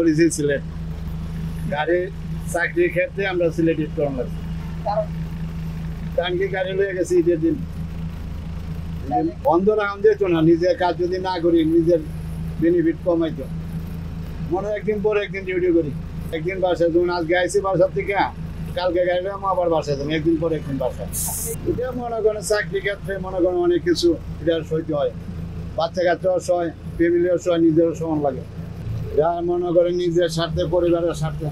করেছি সিলেট গাড়ি চাকরির ক্ষেত্রে আমরা সিলেট ঈদ করান লাগছি কারণ কি গাড়ি লয়ে গেছি ঈদের দিন বন্ধ রাখান যেত না নিজের কাজ যদি না করি নিজের বেনিফিট কমাইতো মনে একদিন পরে একদিন ডিউটি করি একদিন বাসায় যেমন আজকে আইসি বাসার থেকে কালকে গাড়ি আবার বাসায় যাবো একদিন পরে একদিন বাসায় এটা মনে করেন চাকরি ক্ষেত্রে মনে করেন অনেক কিছু এটা সইতে হয় বাচ্চা কাচ্চাও সয় ফ্যামিলিও সয় নিজেরও সমান লাগে যা মনে করেন নিজের স্বার্থে পরিবারের স্বার্থে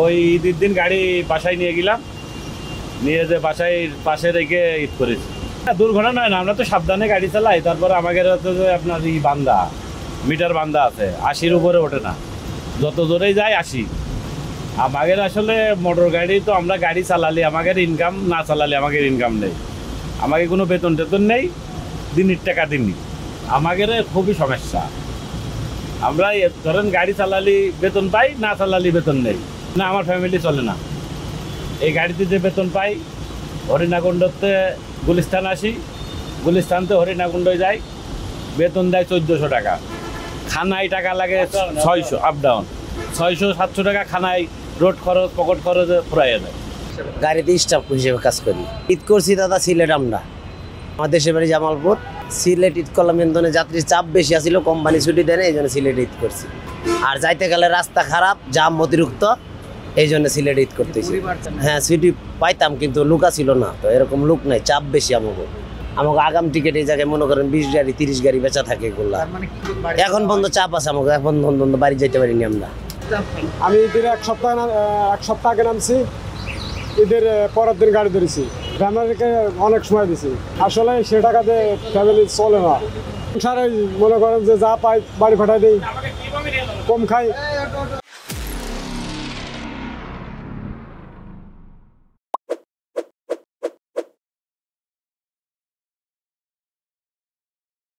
ওই ঈদের দিন গাড়ি বাসায় নিয়ে গেলাম নিয়ে যে বাসায় পাশে রেখে ঈদ করেছি দুর্ঘটনা নয় না আমরা তো সাবধানে গাড়ি চালাই তারপরে আমাদের হচ্ছে যে আপনার এই বান্দা মিটার বান্দা আছে 80-র উপরে ওঠে না যত জোরেই যায় 80 আমাদের আসলে মোটর গাড়ি তো আমরা গাড়ি চালালে আমাদের ইনকাম না চালালে আমাদের ইনকাম নেই আমাকে কোনো বেতন টেতন নেই দিনের টাকা দিনই আমাদের খুবই সমস্যা আমরা ধরেন গাড়ি চালালি বেতন পাই না চালালি বেতন নেই না আমার ফ্যামিলি চলে না এই গাড়িতে যে বেতন পাই হরিণাকুণ্ডতে গুলিস্তান আসি গুলিস্তানতে হরিণাকুণ্ডে যাই বেতন দেয় 1400 টাকা খানায় টাকা লাগে 600 আপ ডাউন 600-700 টাকা খানায় রোড খরচ পকেট খরচ ফুরাইয়া যায় গাড়িতে স্টাফ হিসেবে কাজ করি ঈদ করছি দাদা সিলেট আমরা আমার দেশের বাড়ি জামালপুর সিলেট ঈদ করলাম এখানে যাত্রীর চাপ বেশি আসছিল কোম্পানি ছুটি দেয় না এই জন্য সিলেট ঈদ করছি আর যাইতে গেলে রাস্তা খারাপ জাম অতিরিক্ত এই জন্য সিলেট ঈদ করতেছি হ্যাঁ ছুটি পাইতাম কিন্তু লুকা ছিল না তো এরকম লুক নাই চাপ বেশি আমাকে আগাম টিকিট এই জায়গায় মনে করেন 20 গাড়ি 30 গাড়ি বেচা থাকে এগুলা এখন বন্ধ চাপ আছে আমাকে এখন বন্ধ বাড়ি যেতে পারিনি আমরা আমি ঈদের এক সপ্তাহ আগে নামছি ঈদের পরের দিন গাড়ি ধরেছি ফ্যামিলিকে অনেক সময় দিছি আসলে সে টাকাতে ফ্যামিলি চলে না সংসারে মনে করেন যে যা পাই বাড়ি পাঠাই দিই কম খাই